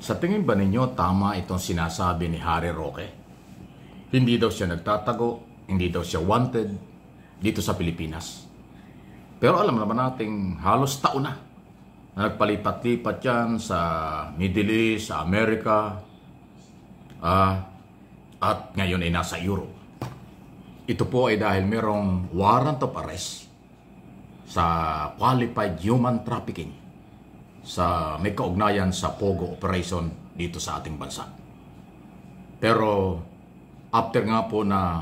Sa tingin ba ninyo tama itong sinasabi ni Harry Roque? Hindi daw siya nagtatago, hindi daw siya wanted dito sa Pilipinas. Pero alam naman nating halos taon na nagpalipat-lipat yan sa Middle East, sa Amerika, at ngayon ay nasa Europe. Ito po ay dahil merong warrant of arrest sa qualified human trafficking sa may kaugnayan sa Pogo operation dito sa ating bansa. Pero after nga po na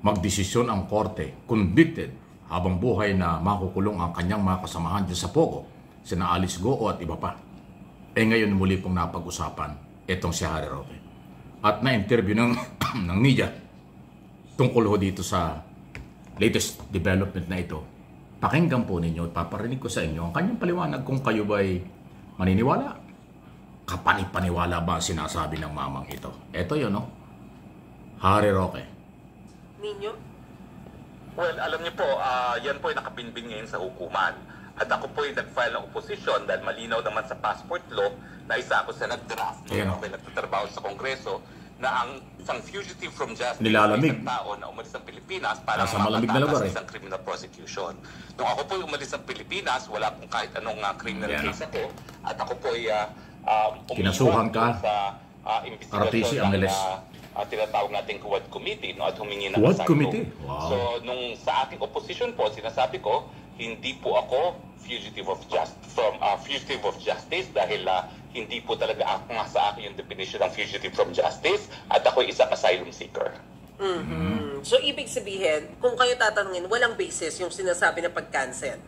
magdesisyon ang korte, convicted habang buhay na makukulong ang kanyang mga kasamahan dyan sa Pogo, sina Alice Goo at iba pa. Ngayon muli pong napag-usapan itong si Harry Roque. At na-interview ng media tungkol ho dito sa latest development na ito. Pakinggan po ninyo at paparinig ko sa inyo ang kanyang paliwanag kung kayo ba'y maniniwala. Kapanipaniwala ba sinasabi ng mamang ito? Ito yun, no? Harry Roque. Ninyo? Well, alam niyo po, yan po ay nakabinbin ngayon sa hukuman. At ako po ay nag-file ng opposition dahil malinaw naman sa passport law na isa ako sa nag-draft. Ako ay nagtatrabaho sa Kongreso na ang isang fugitive from justice nilalamig. Isang tao na umalis ng Pilipinas para malamig na lugar, isang criminal prosecution. Nung ako po umalis ng Pilipinas, wala pong kahit anong criminal case ako. At ako po ay kinasuhan ka sa RTC ang investigasyon ng tinatawag nating Quad Committee, no, at humingi ng Quad asylum. Committee? Wow. So, nung sa ating opposition po, sinasabi ko, hindi po ako fugitive of justice dahil hindi po talaga ako nga sa akin yung definition ng fugitive from justice at ako isang asylum seeker. So, ibig sabihin, kung kayo tatanungin, walang basis yung sinasabi na pag-cancel?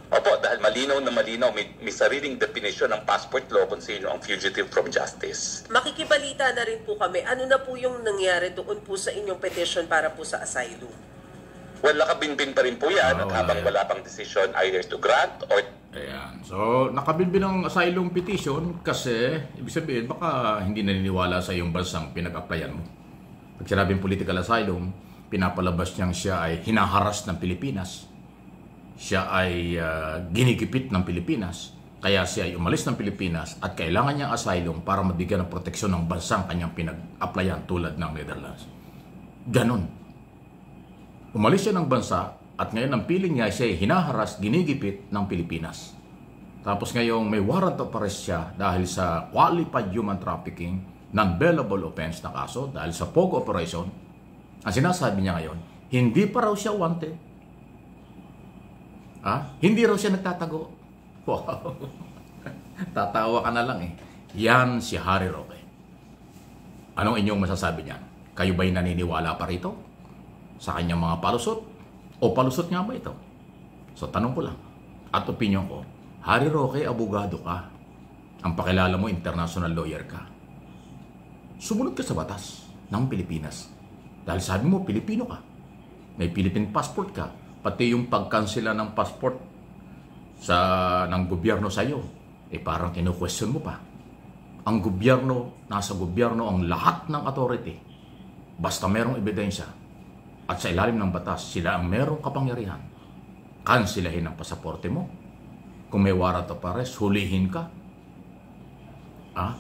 Opo, dahil malinaw na malinaw, may sariling definition ng passport law kung sino ang fugitive from justice. Makikibalita na rin po kami. Ano na po yung nangyari doon po sa inyong petition para po sa asylum? Well, nakabinbin pa rin po yan at habang wala pang decision either to grant or... Ayan. So, nakabinbin ang asylum petition kasi, ibig sabihin, baka hindi naniniwala sa iyong bansang pinag-applyan mo. Pag sinabing political asylum, pinapalabas niyang siya ay hinaharas ng Pilipinas. Siya ay ginigipit ng Pilipinas. Kaya siya ay umalis ng Pilipinas at kailangan niyang asylum para mabigyan ng proteksyon ng bansang kanyang pinag-applyan tulad ng Netherlands. Ganon. Umalis siya ng bansa at ngayon ang piling niya siya ay hinaharas, ginigipit ng Pilipinas. Tapos ngayong may warrant of arrest siya dahil sa qualified human trafficking, non-bailable offense na kaso dahil sa Pogo operation. Ang sinasabi niya ngayon, hindi pa raw siya wanted. Hindi raw siya nagtatago. Wow. Tatawa ka na lang eh. Yan si Harry Roque. Anong inyong masasabi niyan? Kayo ba'y naniniwala pa rito sa kanyang mga palusot? O palusot nga ba ito? So tanong ko lang at opinion ko, Harry Roque, abogado ka. Ang pakilala mo, international lawyer ka. Sumunod ka sa batas ng Pilipinas. Dahil sabi mo, Pilipino ka. May Philippine passport ka. Pati yung pagkansela ng passport ng gobyerno sa iyo, parang kinu-question mo pa. Ang gobyerno, nasa gobyerno ang lahat ng authority. Basta merong ebidensya at sa ilalim ng batas, sila ang merong kapangyarihan. Kansilahin ang pasaporte mo. Kung may warrant of arrest, hulihin ka.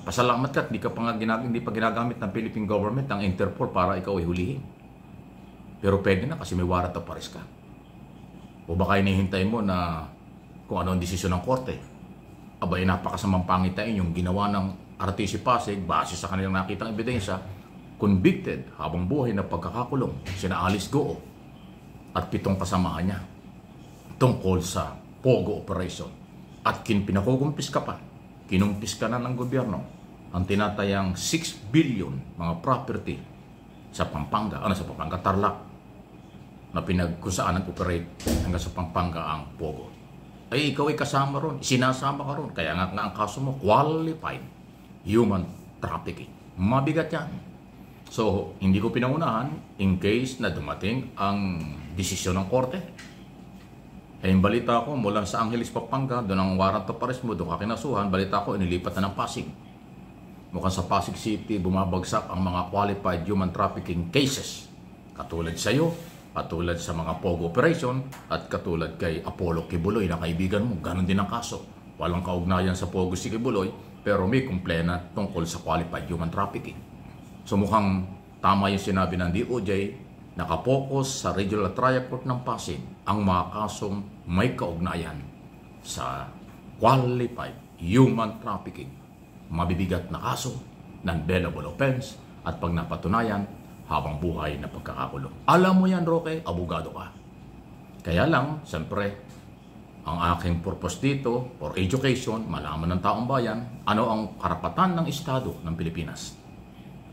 Pasalamat ka at hindi pa ginagamit ng Philippine government ang Interpol para ikaw ay hulihin. Pero pwede na kasi may warrant of arrest ka. O baka hinihintay mo na kung ano ang desisyon ng korte. Abay, napakasamang pangitain yung ginawa ng RTC Pasig base sa kanilang nakitang ebidensya, convicted habang buhay na pagkakakulong sina Alice Goo at 7 kasamahan niya tungkol sa Pogo operation. At pinakukumpis ka pa, kinumpis ka na ng gobyerno ang tinatayang 6 billion mga property sa Pampanga, Tarlac, na kung saan nag-operate hanggang sa Pampanga ang Pogo. Ay ikaw ay kasama ron, sinasama ka ron. Kaya nga ang kaso mo, qualified human trafficking. Mabigat yan. So, hindi ko pinangunahan in case na dumating ang desisyon ng korte. Yung balita ko, mula sa Angeles, Pampanga, doon ang warrant of arrest mo, doon ka kinasuhan, balita ko, inilipat na ng Pasig. Mukhang sa Pasig City, bumabagsak ang mga qualified human trafficking cases. Katulad sa iyo, katulad sa mga Pogo operation, at katulad kay Apollo Kibuloy na kaibigan mo, ganun din ang kaso. walang kaugnayan sa Pogo si Kibuloy, pero may kumplena tungkol sa qualified human trafficking. So mukhang tama yung sinabi ng DOJ, nakapokus sa Regional Trial Court ng Pasig ang mga kasong may kaugnayan sa qualified human trafficking. Mabibigat na kaso, non-bailable offense, at pag napatunayan, habang buhay na pagkakakulong. Alam mo yan, Roque, abogado ka. Kaya lang, siyempre, ang aking purpose dito, for education, malaman ng taong bayan, ano ang karapatan ng Estado ng Pilipinas.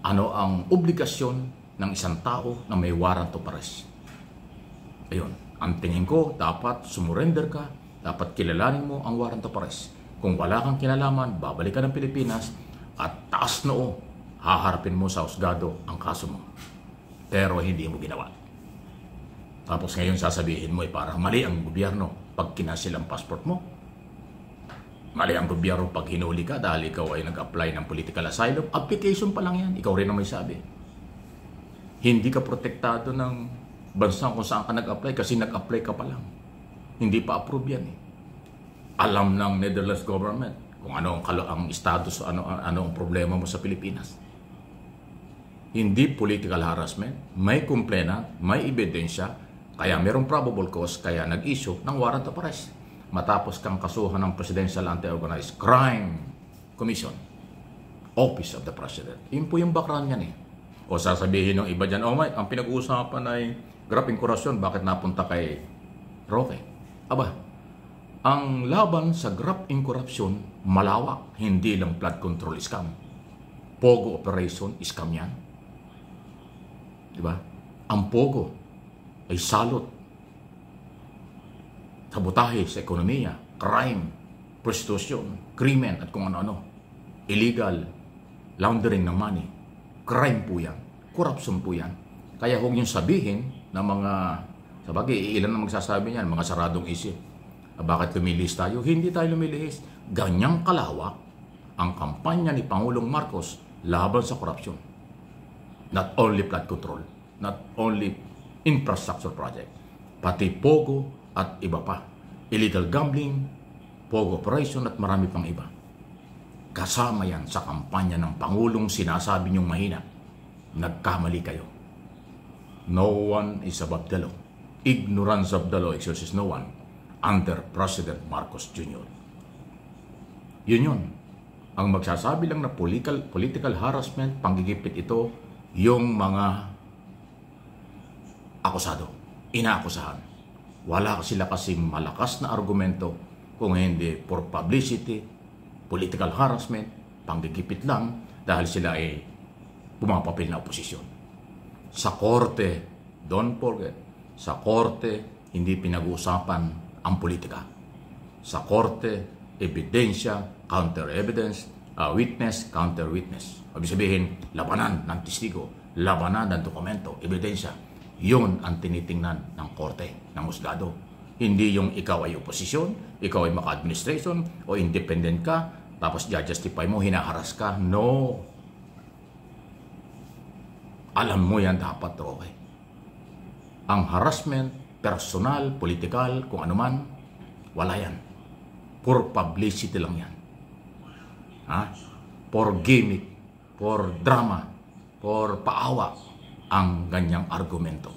Ano ang obligasyon ng isang tao na may warrant of arrest. Ayun, ang tingin ko, dapat sumurrender ka, dapat kilalanin mo ang warrant of arrest. Kung wala kang kinalaman, babalik ka ng Pilipinas at taas noo, haharapin mo sa husgado ang kaso mo. Pero hindi mo ginawa. Tapos ngayon sasabihin mo, parang mali ang gobyerno pag kinasil ang passport mo. Mali ang gobyerno pag hinuli ka dahil ikaw ay nag-apply ng political asylum. Application pa lang yan. Ikaw rin ang may sabi. Hindi ka protektado ng bansa kung saan ka nag-apply kasi nag-apply ka pa lang. Hindi pa approve yan eh. Alam ng Netherlands government kung ano ang status, ano ang problema mo sa Pilipinas. Hindi political harassment, may complainant, may ebidensya, kaya merong probable cause, kaya nag-issue ng warrant of arrest. Matapos kang kasuhan ng Presidential Anti-Organized Crime Commission, Office of the President. Yun po yung background yan eh. O sasabihin ng iba dyan, oh my, ang pinag-uusapan ay grabing korupsyon, bakit napunta kay Roque? Aba, ang laban sa graft in corruption, malawak, hindi lang flood control scam. Pogo operation, scam yan. Diba? Ang Pogo ay salot, sabotahe sa ekonomiya, crime, prostitution, krimen at kung ano-ano. Illegal laundering ng money. Crime po yan. Corruption po yan. Kaya huwag niyong sabihin na mga, sabagay, ilan na magsasabi niyan, mga saradong isip. Bakit lumilihis tayo? Hindi tayo lumilihis. Ganyang kalawak ang kampanya ni Pangulong Marcos laban sa korupsyon. Not only flood control, not only infrastructure project, pati Pogo at iba pa. Illegal gambling, Pogo operation at marami pang iba. Kasama yan sa kampanya ng Pangulong sinasabi niyong mahina. Nagkamali kayo. No one is above the law. Ignorance of the law exercises no one under President Marcos Jr. Yun. Ang magsasabi lang na political harassment, panggigipit ito, yung mga akusado, inaakusahan. Wala sila kasing malakas na argumento kung hindi for publicity, political harassment, panggigipit lang dahil sila ay pumapapil na oposisyon. Sa korte, don't forget, sa korte, hindi pinag-uusapan ang politika. Sa korte, ebidensya, counter-evidence, witness, counter-witness. Ibig sabihin, labanan ng testigo, labanan ng dokumento, ebidensya. Yun ang tinitingnan ng korte, ng husgado. Hindi yung ikaw ay oposisyon, ikaw ay maka-administration, o independent ka, tapos justify mo, hinaharas ka. No. Alam mo yan dapat, Roque. Ang harassment, personal, political, kung ano man, wala yan. For publicity lang yan. For gimmick, for drama, for paawa, ang ganyang argumento.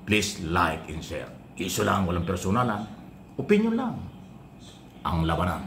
Please like and share. Iso lang, walang personalan. Opinion lang. Ang labanan.